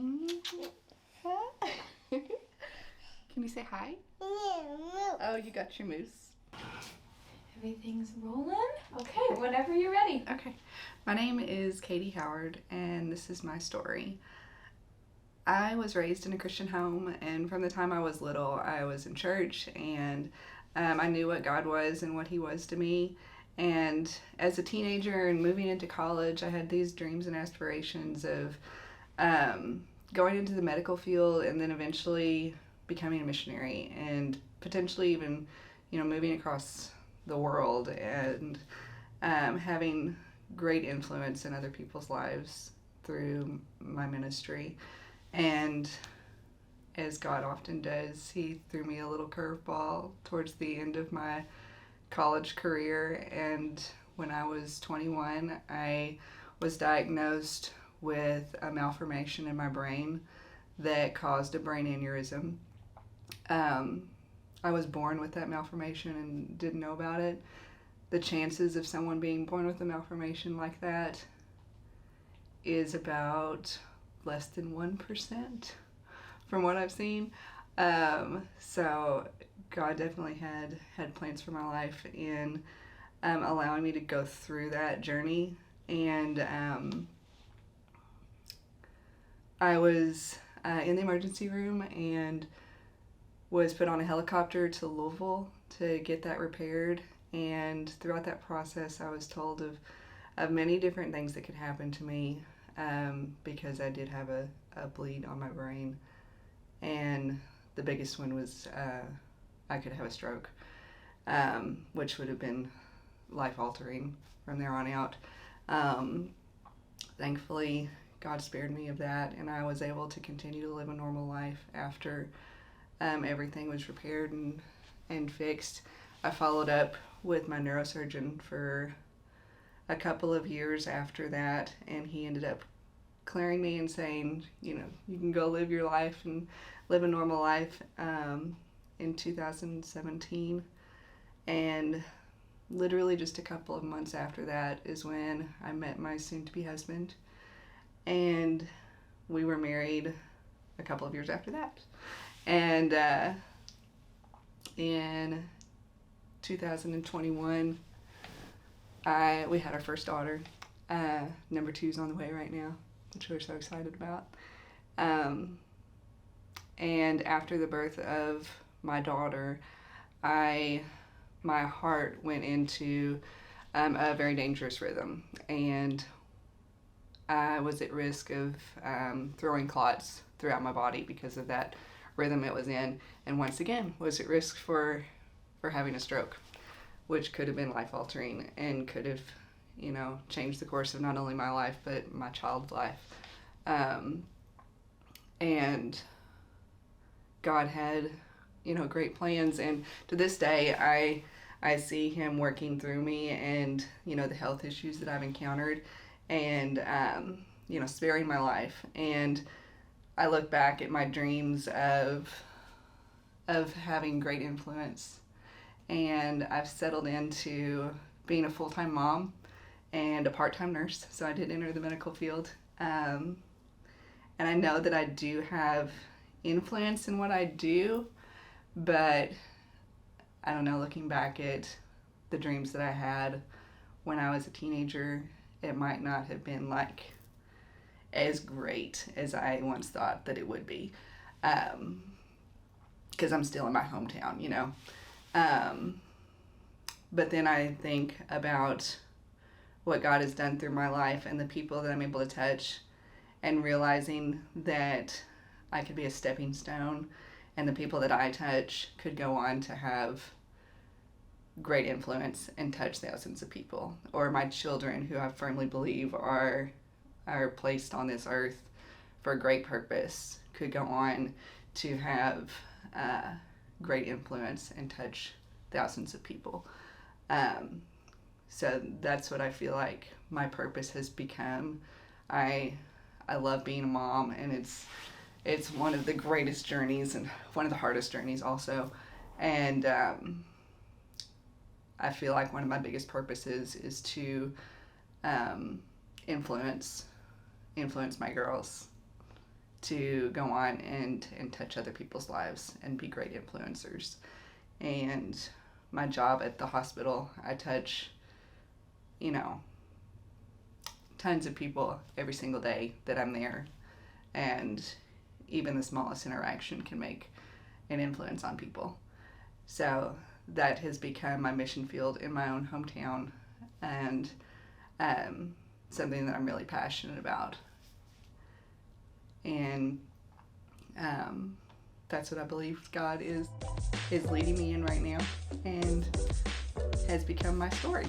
Can you say hi? Oh, you got your moose. Everything's rolling? Okay, whenever you're ready. Okay. My name is Katie Howard, and this is my story. I was raised in a Christian home, and from the time I was little, I was in church, and I knew what God was and what He was to me. And as a teenager and moving into college, I had these dreams and aspirations of going into the medical field and then eventually becoming a missionary and potentially even, moving across the world and having great influence in other people's lives through my ministry. And as God often does, He threw me a little curveball towards the end of my college career. And when I was 21, I was diagnosed with a malformation in my brain that caused a brain aneurysm. I was born with that malformation and didn't know about it. The chances of someone being born with a malformation like that is about less than 1% from what I've seen. So God definitely had plans for my life in allowing me to go through that journey. And I was in the emergency room and was put on a helicopter to Louisville to get that repaired. And throughout that process, I was told of many different things that could happen to me because I did have a bleed on my brain. And the biggest one was I could have a stroke, which would have been life-altering from there on out. Thankfully, God spared me of that, and I was able to continue to live a normal life after everything was repaired and fixed. I followed up with my neurosurgeon for a couple of years after that, and he ended up clearing me and saying, you can go live your life and live a normal life in 2017. And literally just a couple of months after that is when I met my soon-to-be husband, and we were married a couple of years after that. And in 2021, we had our first daughter. Number 2's on the way right now, which we're so excited about. And after the birth of my daughter, my heart went into a very dangerous rhythm, and I was at risk of throwing clots throughout my body because of that rhythm it was in, and once again was at risk for having a stroke, which could have been life-altering and could have changed the course of not only my life but my child's life. And God had great plans, and to this day I see Him working through me and the health issues that I've encountered, and sparing my life. And I look back at my dreams of having great influence, and I've settled into being a full-time mom and a part-time nurse, so I did enter the medical field. And I know that I do have influence in what I do, but I don't know, looking back at the dreams that I had when I was a teenager, it might not have been like as great as I once thought that it would be, because I'm still in my hometown, but then I think about what God has done through my life and the people that I'm able to touch, and realizing that I could be a stepping stone, and the people that I touch could go on to have great influence and touch thousands of people, or my children, who I firmly believe are placed on this earth for a great purpose, could go on to have great influence and touch thousands of people. So that's what I feel like my purpose has become. I love being a mom, and it's one of the greatest journeys and one of the hardest journeys also. And I feel like one of my biggest purposes is to influence my girls to go on and touch other people's lives and be great influencers. And my job at the hospital, I touch, you know, tons of people every single day that I'm there. And even the smallest interaction can make an influence on people. So that has become my mission field in my own hometown, and something that I'm really passionate about. And that's what I believe God is leading me in right now, and has become my story.